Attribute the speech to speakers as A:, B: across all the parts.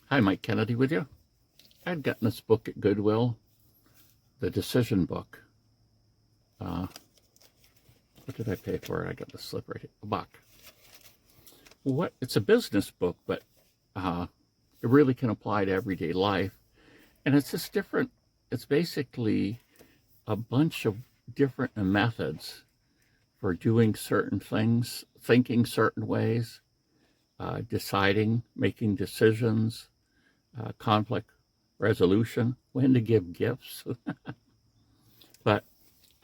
A: Hi, Mike Kennedy with you. I'd gotten this book at Goodwill, the Decision Book. What did I pay for it? I got the slip right here, $1. What? It's a business book, but it really can apply to everyday life. And it's just different. It's basically a bunch of different methods for doing certain things, thinking certain ways, deciding, making decisions, conflict resolution, when to give gifts. But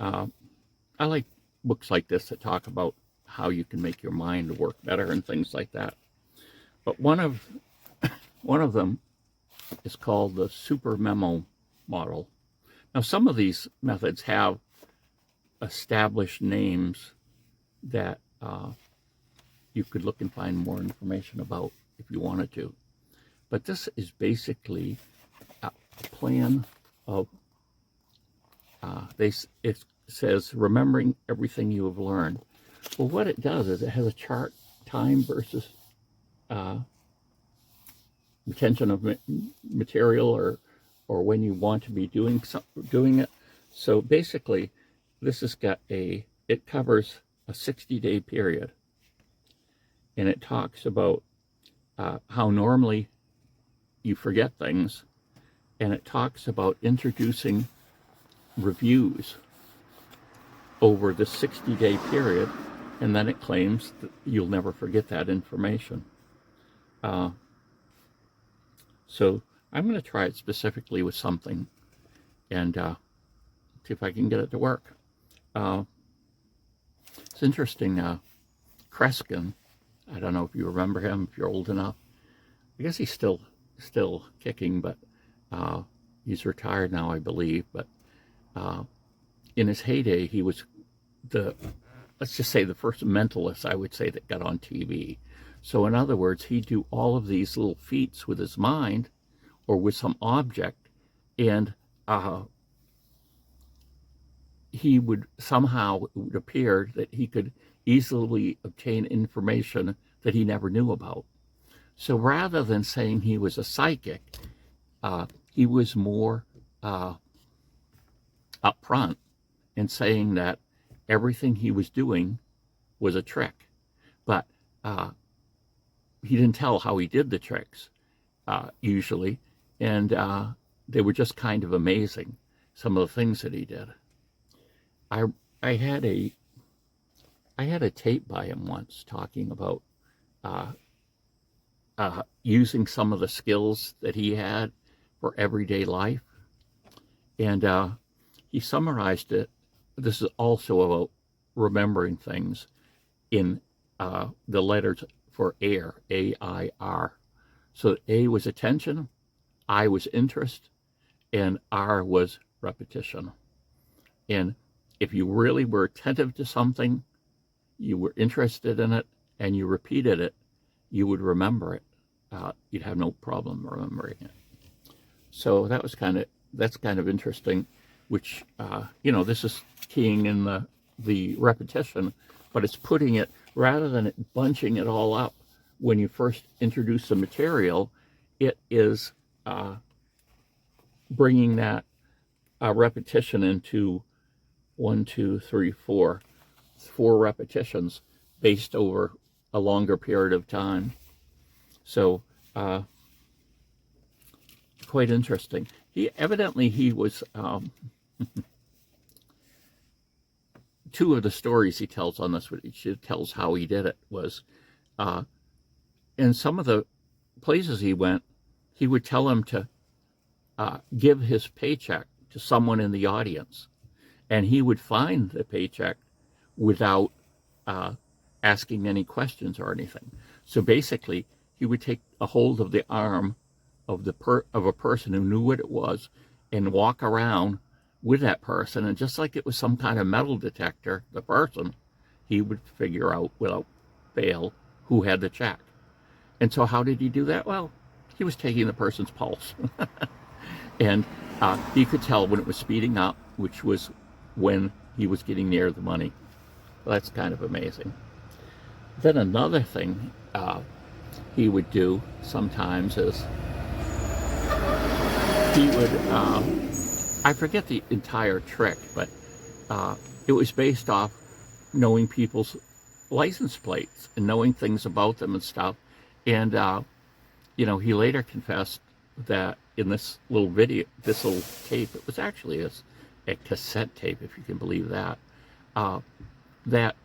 A: I like books like this that talk about how you can make your mind work better and things like that. But one of them is called the Super Memo model. Now, some of these methods have established names that you could look and find more information about if you wanted to. But this is basically a plan of, it says, remembering everything you have learned. Well, what it does is it has a chart, time versus retention of material, or when you want to be doing it. So basically, this has got it covers a 60-day period, and it talks about how normally you forget things, and it talks about introducing reviews over the 60-day period, and then it claims that you'll never forget that information. So I'm going to try it specifically with something and see if I can get it to work. It's interesting. Kreskin, I don't know if you remember him, if you're old enough. I guess he's still kicking, but he's retired now, I believe. But in his heyday, he was let's just say the first mentalist, I would say, that got on TV. So in other words, he'd do all of these little feats with his mind or with some object, and he would somehow, it would appear that he could easily obtain information that he never knew about. So rather than saying he was a psychic, he was more upfront in saying that everything he was doing was a trick. But he didn't tell how he did the tricks, usually, and they were just kind of amazing, some of the things that he did. I had a tape by him once talking about using some of the skills that he had for everyday life, and he summarized it. This is also about remembering things in the letters for AIR, A-I-R. So A was attention, I was interest, and R was repetition. And if you really were attentive to something, you were interested in it, and you repeated it, you would remember it. You'd have no problem remembering it. So that's kind of interesting, which, this is keying in the repetition, but it's putting it, rather than it bunching it all up when you first introduce the material, it is bringing that repetition into 1, 2, 3, 4 repetitions based over a longer period of time. So quite interesting. He was two of the stories he tells on this, which he tells how he did it, was in some of the places he went, he would tell him to give his paycheck to someone in the audience, and he would find the paycheck without asking any questions or anything. So basically, he would take a hold of the arm of a person who knew what it was and walk around with that person, and just like it was some kind of metal detector, the person, he would figure out without fail who had the check. And so how did he do that? Well, he was taking the person's pulse. And he could tell when it was speeding up, which was when he was getting near the money. Well, that's kind of amazing. Then another thing he would do sometimes is he would, I forget the entire trick, but it was based off knowing people's license plates and knowing things about them and stuff. And, he later confessed that in this little video, this little tape, it was actually a cassette tape, if you can believe that, that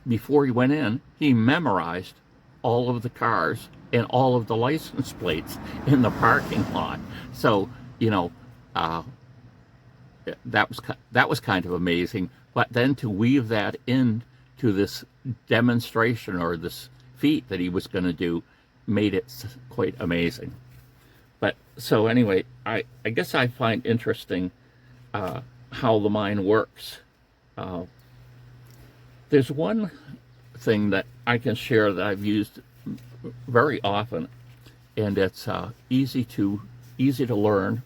A: before he went in, he memorized all of the cars and all of the license plates in the parking lot. So, uh, that was kind of amazing. But then to weave that into this demonstration or this feat that he was going to do made it quite amazing. But so anyway, I guess I find interesting how the mind works. There's one thing that I can share that I've used very often, and it's easy to learn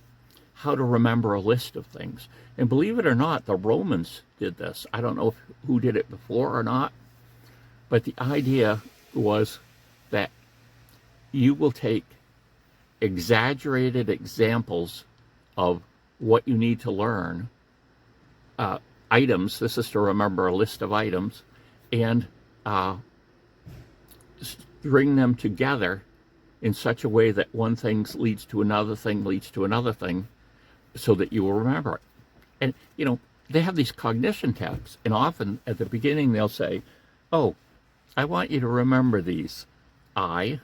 A: how to remember a list of things. And believe it or not, the Romans did this. I don't know who did it before or not, but the idea was that you will take exaggerated examples of what you need to learn, items, this is to remember a list of items, and string them together in such a way that one thing leads to another thing, leads to another thing, so that you will remember it. And, they have these cognition tests, and often at the beginning they'll say, oh, I want you to remember these. An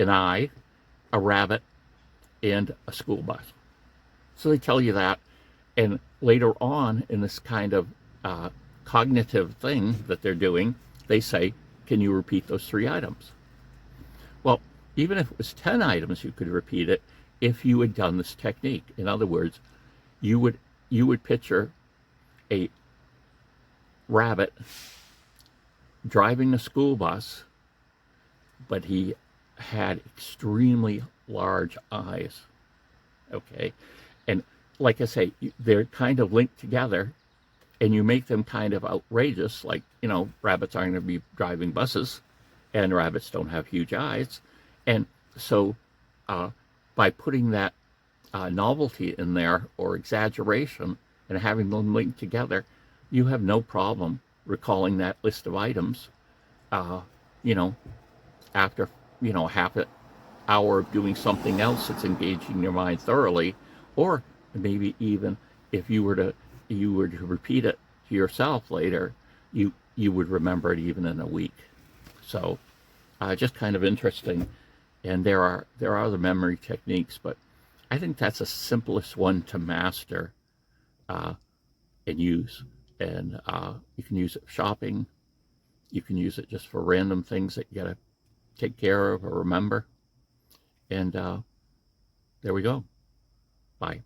A: eye, a rabbit, and a school bus. So they tell you that, and later on in this kind of cognitive thing that they're doing, they say, can you repeat those 3 items? Well, even if it was 10 items, you could repeat it if you had done this technique. In other words, you would picture a rabbit driving a school bus, but he had extremely large eyes. Okay? And like I say, they're kind of linked together, and you make them kind of outrageous, like, rabbits aren't going to be driving buses, and rabbits don't have huge eyes. And so by putting that novelty in there, or exaggeration, and having them linked together, you have no problem recalling that list of items, after, half an hour of doing something else that's engaging your mind thoroughly, or maybe even if you were to repeat it to yourself later, you would remember it even in a week. So just kind of interesting. And there are other memory techniques, but I think that's the simplest one to master and use. And you can use it for shopping. You can use it just for random things that you got to take care of or remember. And there we go. Bye.